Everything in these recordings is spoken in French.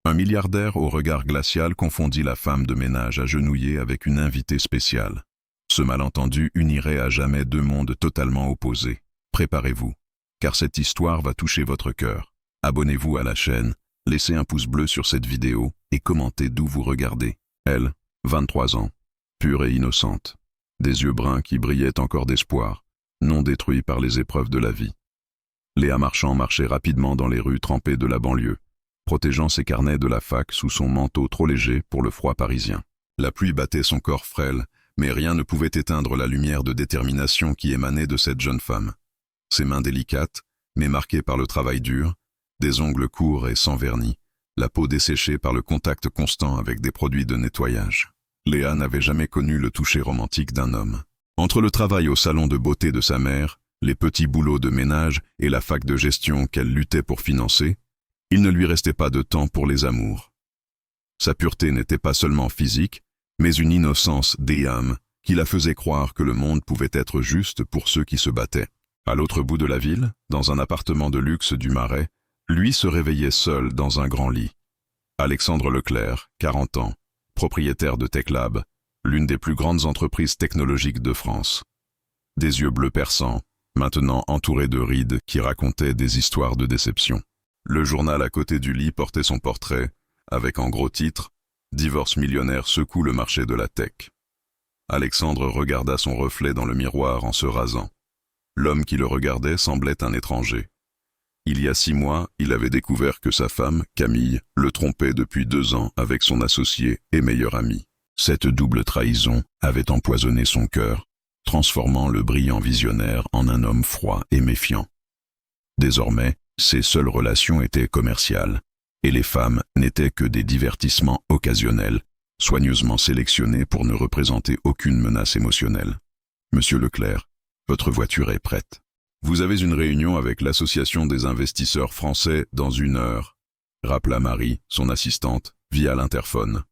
Un milliardaire au regard glacial confondit la femme de ménage agenouillée avec une invitée spéciale. Ce malentendu unirait à jamais deux mondes totalement opposés. Préparez-vous, car cette histoire va toucher votre cœur. Abonnez-vous à la chaîne, laissez un pouce bleu sur cette vidéo et commentez d'où vous regardez. Elle, 23 ans, pure et innocente, des yeux bruns qui brillaient encore d'espoir, non détruits par les épreuves de la vie. Léa Marchand marchait rapidement dans les rues trempées de la banlieue, protégeant ses carnets de la fac sous son manteau trop léger pour le froid parisien. La pluie battait son corps frêle, mais rien ne pouvait éteindre la lumière de détermination qui émanait de cette jeune femme. Ses mains délicates, mais marquées par le travail dur, des ongles courts et sans vernis, la peau desséchée par le contact constant avec des produits de nettoyage. Léa n'avait jamais connu le toucher romantique d'un homme. Entre le travail au salon de beauté de sa mère, les petits boulots de ménage et la fac de gestion qu'elle luttait pour financer, il ne lui restait pas de temps pour les amours. Sa pureté n'était pas seulement physique, mais une innocence d'âme qui la faisait croire que le monde pouvait être juste pour ceux qui se battaient. À l'autre bout de la ville, dans un appartement de luxe du Marais, lui se réveillait seul dans un grand lit. Alexandre Leclerc, 40 ans, propriétaire de TechLab, l'une des plus grandes entreprises technologiques de France. Des yeux bleus perçants, maintenant entourés de rides qui racontaient des histoires de déception. Le journal à côté du lit portait son portrait, avec en gros titre « Divorce millionnaire secoue le marché de la tech ». Alexandre regarda son reflet dans le miroir en se rasant. L'homme qui le regardait semblait un étranger. Il y a 6 mois, il avait découvert que sa femme, Camille, le trompait depuis 2 ans avec son associé et meilleur ami. Cette double trahison avait empoisonné son cœur, transformant le brillant visionnaire en un homme froid et méfiant. Désormais, ses seules relations étaient commerciales, et les femmes n'étaient que des divertissements occasionnels, soigneusement sélectionnés pour ne représenter aucune menace émotionnelle. « Monsieur Leclerc, votre voiture est prête. Vous avez une réunion avec l'Association des investisseurs français dans 1 heure, » rappela Marie, son assistante, via l'interphone.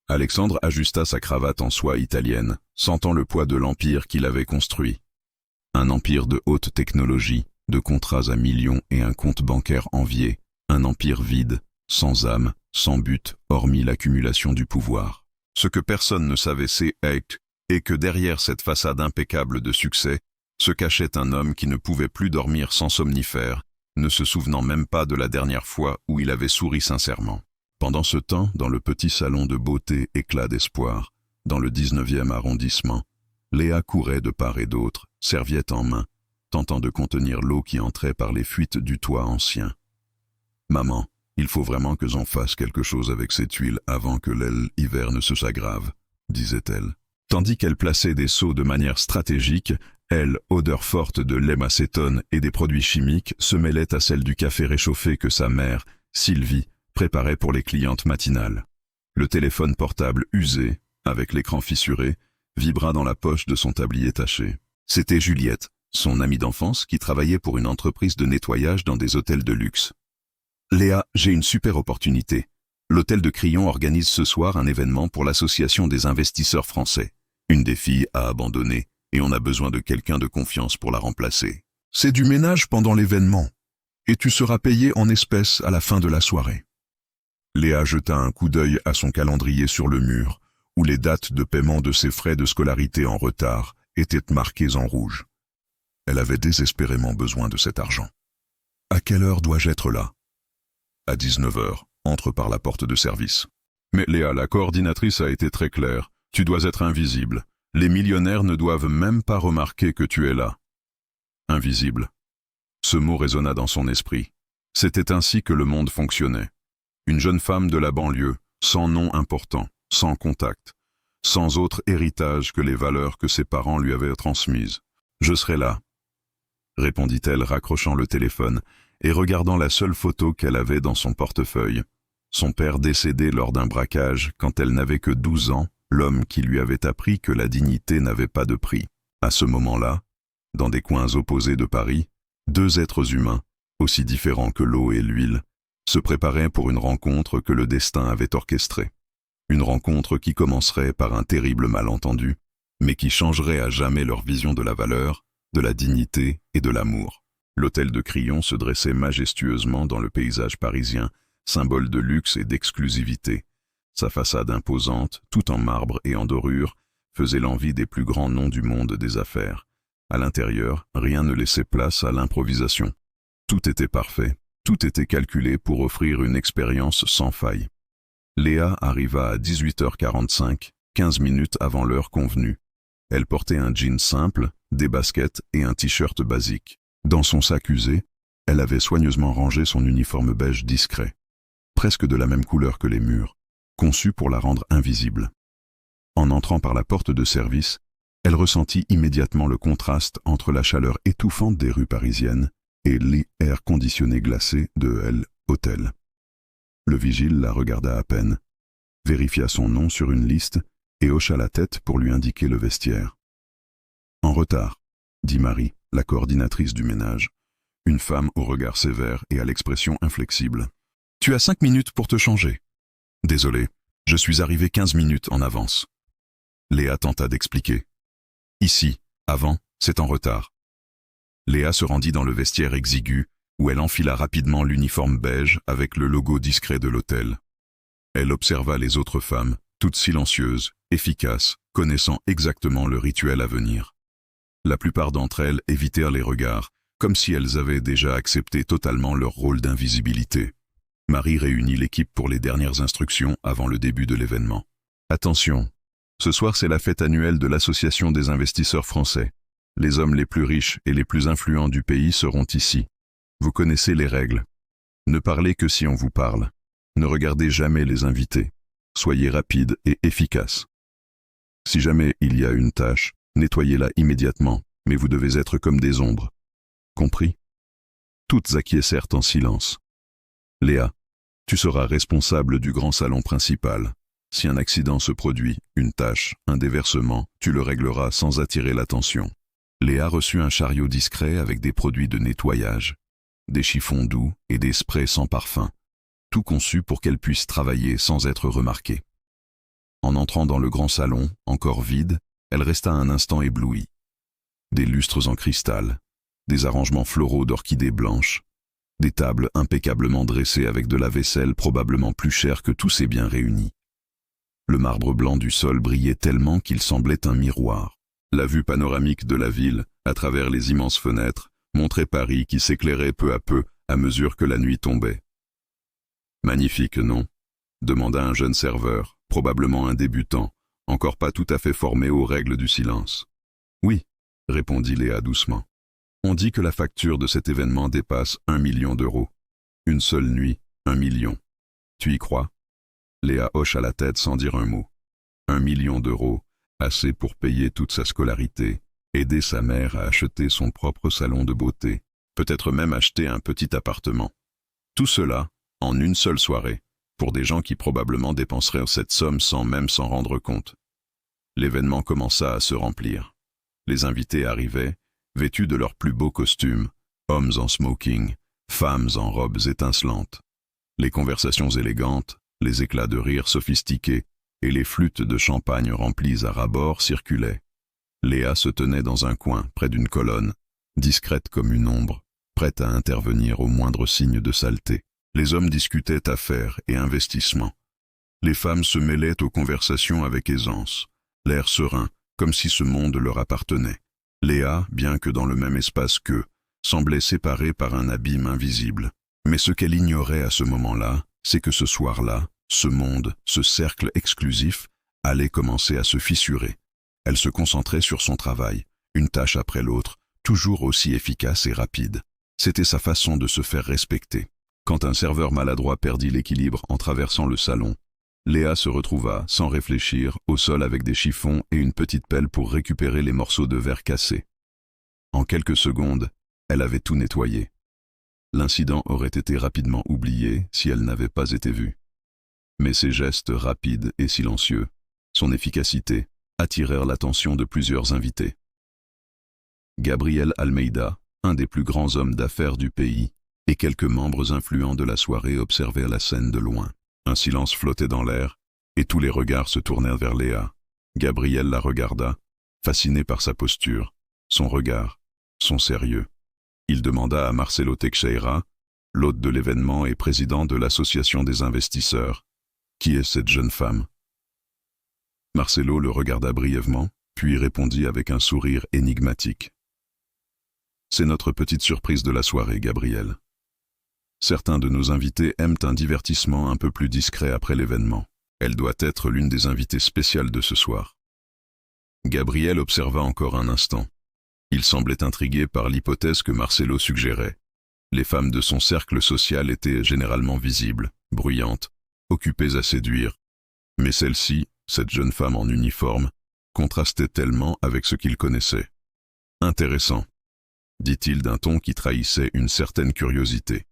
Alexandre ajusta sa cravate en soie italienne, sentant le poids de l'empire qu'il avait construit. Un empire de haute technologie, de contrats à millions et un compte bancaire envié, un empire vide, sans âme, sans but, hormis l'accumulation du pouvoir. Ce que personne ne savait c'est que derrière cette façade impeccable de succès, se cachait un homme qui ne pouvait plus dormir sans somnifère, ne se souvenant même pas de la dernière fois où il avait souri sincèrement. Pendant ce temps, dans le petit salon de beauté éclat d'espoir, dans le 19e arrondissement, Léa courait de part et d'autre, serviette en main, tentant de contenir l'eau qui entrait par les fuites du toit ancien. « Maman, il faut vraiment que j'en fasse quelque chose avec cette huile avant que l'hiver ne s'aggrave, » disait-elle. Tandis qu'elle plaçait des seaux de manière stratégique, elle, odeur forte de lait macétone et des produits chimiques, se mêlait à celle du café réchauffé que sa mère, Sylvie, préparait pour les clientes matinales. Le téléphone portable usé, avec l'écran fissuré, vibra dans la poche de son tablier taché. C'était Juliette, son amie d'enfance qui travaillait pour une entreprise de nettoyage dans des hôtels de luxe. « Léa, j'ai une super opportunité. L'hôtel de Crillon organise ce soir un événement pour l'Association des investisseurs français. Une des filles a abandonné et on a besoin de quelqu'un de confiance pour la remplacer. C'est du ménage pendant l'événement et tu seras payé en espèces à la fin de la soirée. » Léa jeta un coup d'œil à son calendrier sur le mur, où les dates de paiement de ses frais de scolarité en retard étaient marquées en rouge. Elle avait désespérément besoin de cet argent. « À quelle heure dois-je être là ?»« À 19 heures, entre par la porte de service. »« Mais Léa, la coordinatrice a été très claire. Tu dois être invisible. Les millionnaires ne doivent même pas remarquer que tu es là. »« Invisible. » Ce mot résonna dans son esprit. C'était ainsi que le monde fonctionnait. Une jeune femme de la banlieue, sans nom important, sans contact, sans autre héritage que les valeurs que ses parents lui avaient transmises. « Je serai là, » répondit-elle raccrochant le téléphone et regardant la seule photo qu'elle avait dans son portefeuille. Son père décédé lors d'un braquage quand elle n'avait que 12 ans, l'homme qui lui avait appris que la dignité n'avait pas de prix. À ce moment-là, dans des coins opposés de Paris, 2 êtres humains, aussi différents que l'eau et l'huile, se préparaient pour une rencontre que le destin avait orchestrée. Une rencontre qui commencerait par un terrible malentendu, mais qui changerait à jamais leur vision de la valeur, de la dignité et de l'amour. L'hôtel de Crillon se dressait majestueusement dans le paysage parisien, symbole de luxe et d'exclusivité. Sa façade imposante, tout en marbre et en dorure, faisait l'envie des plus grands noms du monde des affaires. À l'intérieur, rien ne laissait place à l'improvisation. Tout était parfait, tout était calculé pour offrir une expérience sans faille. Léa arriva à 18h45, 15 minutes avant l'heure convenue. Elle portait un jean simple, des baskets et un t-shirt basique. Dans son sac usé, elle avait soigneusement rangé son uniforme beige discret, presque de la même couleur que les murs, conçu pour la rendre invisible. En entrant par la porte de service, elle ressentit immédiatement le contraste entre la chaleur étouffante des rues parisiennes et l'air conditionné glacé de l'hôtel. Le vigile la regarda à peine, vérifia son nom sur une liste et hocha la tête pour lui indiquer le vestiaire. « En retard », dit Marie, la coordinatrice du ménage, une femme au regard sévère et à l'expression inflexible. « Tu as 5 minutes pour te changer. »« Désolé, je suis arrivé 15 minutes en avance. » Léa tenta d'expliquer. « Ici, avant, c'est en retard. » Léa se rendit dans le vestiaire exigu, où elle enfila rapidement l'uniforme beige avec le logo discret de l'hôtel. Elle observa les autres femmes, toutes silencieuses, efficaces, connaissant exactement le rituel à venir. La plupart d'entre elles évitèrent les regards, comme si elles avaient déjà accepté totalement leur rôle d'invisibilité. Marie réunit l'équipe pour les dernières instructions avant le début de l'événement. « Attention, ce soir c'est la fête annuelle de l'Association des investisseurs français. Les hommes les plus riches et les plus influents du pays seront ici. Vous connaissez les règles. Ne parlez que si on vous parle. Ne regardez jamais les invités. Soyez rapide et efficace. Si jamais il y a une tâche, nettoyez-la immédiatement, mais vous devez être comme des ombres. Compris ? » Toutes acquiescèrent en silence. « Léa, tu seras responsable du grand salon principal. Si un accident se produit, une tâche, un déversement, tu le régleras sans attirer l'attention. » Léa reçut un chariot discret avec des produits de nettoyage, des chiffons doux et des sprays sans parfum, tout conçu pour qu'elle puisse travailler sans être remarquée. En entrant dans le grand salon, encore vide, elle resta un instant éblouie. Des lustres en cristal, des arrangements floraux d'orchidées blanches, des tables impeccablement dressées avec de la vaisselle probablement plus chère que tous ces biens réunis. Le marbre blanc du sol brillait tellement qu'il semblait un miroir. La vue panoramique de la ville, à travers les immenses fenêtres, montrait Paris qui s'éclairait peu à peu à mesure que la nuit tombait. « Magnifique, non ?» demanda un jeune serveur, probablement un débutant, encore pas tout à fait formé aux règles du silence. « Oui », répondit Léa doucement. « On dit que la facture de cet événement dépasse 1 million d'euros. Une seule nuit, 1 million. Tu y crois ?» Léa hocha la tête sans dire un mot. 1 million d'euros, assez pour payer toute sa scolarité, aider sa mère à acheter son propre salon de beauté, peut-être même acheter un petit appartement. Tout cela, en une seule soirée, pour des gens qui probablement dépenseraient cette somme sans même s'en rendre compte. L'événement commença à se remplir. Les invités arrivaient, vêtus de leurs plus beaux costumes, hommes en smoking, femmes en robes étincelantes. Les conversations élégantes, les éclats de rire sophistiqués et les flûtes de champagne remplies à ras-bord circulaient. Léa se tenait dans un coin, près d'une colonne, discrète comme une ombre, prête à intervenir au moindre signe de saleté. Les hommes discutaient affaires et investissements. Les femmes se mêlaient aux conversations avec aisance, l'air serein, comme si ce monde leur appartenait. Léa, bien que dans le même espace qu'eux, semblait séparée par un abîme invisible. Mais ce qu'elle ignorait à ce moment-là, c'est que ce soir-là, ce monde, ce cercle exclusif, allait commencer à se fissurer. Elle se concentrait sur son travail, une tâche après l'autre, toujours aussi efficace et rapide. C'était sa façon de se faire respecter. Quand un serveur maladroit perdit l'équilibre en traversant le salon, Léa se retrouva, sans réfléchir, au sol avec des chiffons et une petite pelle pour récupérer les morceaux de verre cassés. En quelques secondes, elle avait tout nettoyé. L'incident aurait été rapidement oublié si elle n'avait pas été vue. Mais ses gestes rapides et silencieux, son efficacité, attirèrent l'attention de plusieurs invités. Gabriel Almeida, un des plus grands hommes d'affaires du pays, et quelques membres influents de la soirée observèrent la scène de loin. Un silence flottait dans l'air, et tous les regards se tournèrent vers Léa. Gabriel la regarda, fasciné par sa posture, son regard, son sérieux. Il demanda à Marcelo Teixeira, l'hôte de l'événement et président de l'association des investisseurs. Qui est cette jeune femme? Marcelo le regarda brièvement, puis répondit avec un sourire énigmatique. C'est notre petite surprise de la soirée, Gabriel. Certains de nos invités aiment un divertissement un peu plus discret après l'événement. Elle doit être l'une des invitées spéciales de ce soir. Gabriel observa encore un instant. Il semblait intrigué par l'hypothèse que Marcelo suggérait. Les femmes de son cercle social étaient généralement visibles, bruyantes, occupées à séduire. Mais celle-ci, cette jeune femme en uniforme, contrastait tellement avec ce qu'il connaissait. Intéressant, dit-il d'un ton qui trahissait une certaine curiosité.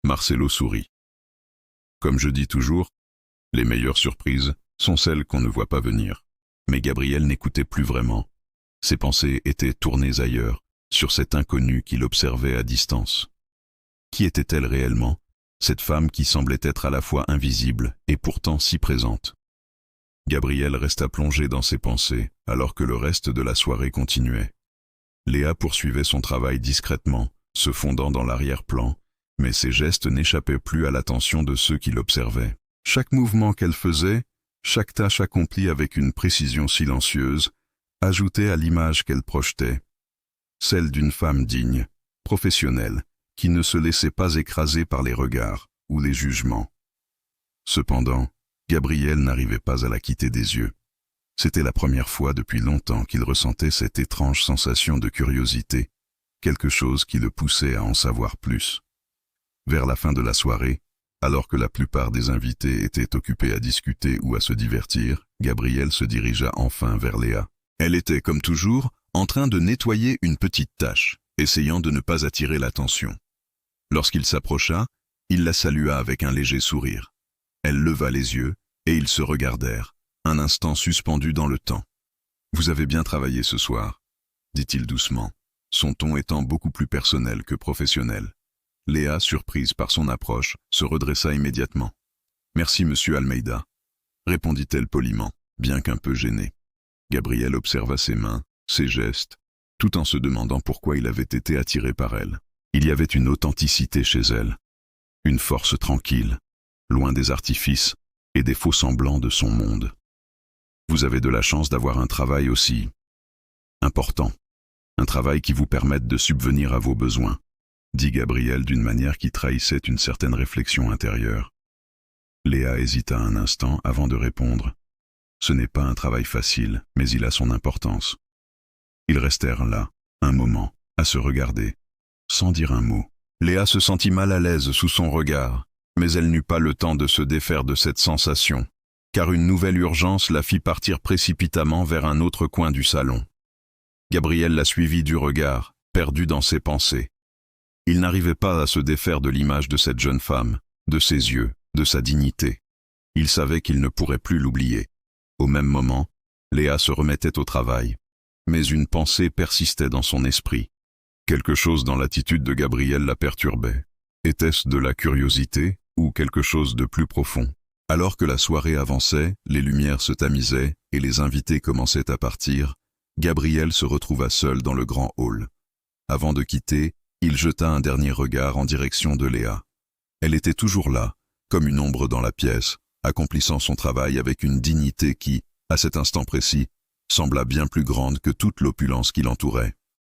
Marcelo sourit. Comme je dis toujours, les meilleures surprises sont celles qu'on ne voit pas venir. Mais Gabriel n'écoutait plus vraiment. Ses pensées étaient tournées ailleurs, sur cet inconnu qu'il observait à distance. Qui était-elle réellement, cette femme qui semblait être à la fois invisible et pourtant si présente? Gabriel resta plongé dans ses pensées, alors que le reste de la soirée continuait. Léa poursuivait son travail discrètement, se fondant dans l'arrière-plan, mais ses gestes n'échappaient plus à l'attention de ceux qui l'observaient. Chaque mouvement qu'elle faisait, chaque tâche accomplie avec une précision silencieuse, ajoutait à l'image qu'elle projetait, celle d'une femme digne, professionnelle, qui ne se laissait pas écraser par les regards ou les jugements. Cependant, Gabriel n'arrivait pas à la quitter des yeux. C'était la première fois depuis longtemps qu'il ressentait cette étrange sensation de curiosité, quelque chose qui le poussait à en savoir plus. Vers la fin de la soirée, alors que la plupart des invités étaient occupés à discuter ou à se divertir, Gabriel se dirigea enfin vers Léa. Elle était, comme toujours, en train de nettoyer une petite tâche, essayant de ne pas attirer l'attention. Lorsqu'il s'approcha, il la salua avec un léger sourire. Elle leva les yeux, et ils se regardèrent, un instant suspendus dans le temps. « Vous avez bien travaillé ce soir », dit-il doucement, son ton étant beaucoup plus personnel que professionnel. Léa, surprise par son approche, se redressa immédiatement. « Merci, monsieur Almeida », répondit-elle poliment, bien qu'un peu gênée. Gabriel observa ses mains, ses gestes, tout en se demandant pourquoi il avait été attiré par elle. Il y avait une authenticité chez elle, une force tranquille, loin des artifices et des faux-semblants de son monde. Vous avez de la chance d'avoir un travail aussi important, un travail qui vous permette de subvenir à vos besoins, dit Gabriel d'une manière qui trahissait une certaine réflexion intérieure. Léa hésita un instant avant de répondre. Ce n'est pas un travail facile, mais il a son importance. Ils restèrent là, un moment, à se regarder, sans dire un mot. Léa se sentit mal à l'aise sous son regard, mais elle n'eut pas le temps de se défaire de cette sensation, car une nouvelle urgence la fit partir précipitamment vers un autre coin du salon. Gabriel la suivit du regard, perdu dans ses pensées. Il n'arrivait pas à se défaire de l'image de cette jeune femme, de ses yeux, de sa dignité. Il savait qu'il ne pourrait plus l'oublier. Au même moment, Léa se remettait au travail, mais une pensée persistait dans son esprit. Quelque chose dans l'attitude de Gabriel la perturbait. Était-ce de la curiosité ou quelque chose de plus profond? Alors que la soirée avançait, les lumières se tamisaient et les invités commençaient à partir, Gabriel se retrouva seul dans le grand hall. Avant de quitter, il jeta un dernier regard en direction de Léa. Elle était toujours là, comme une ombre dans la pièce, accomplissant son travail avec une dignité qui, à cet instant précis, sembla bien plus grande que toute l'opulence qui l'entourait.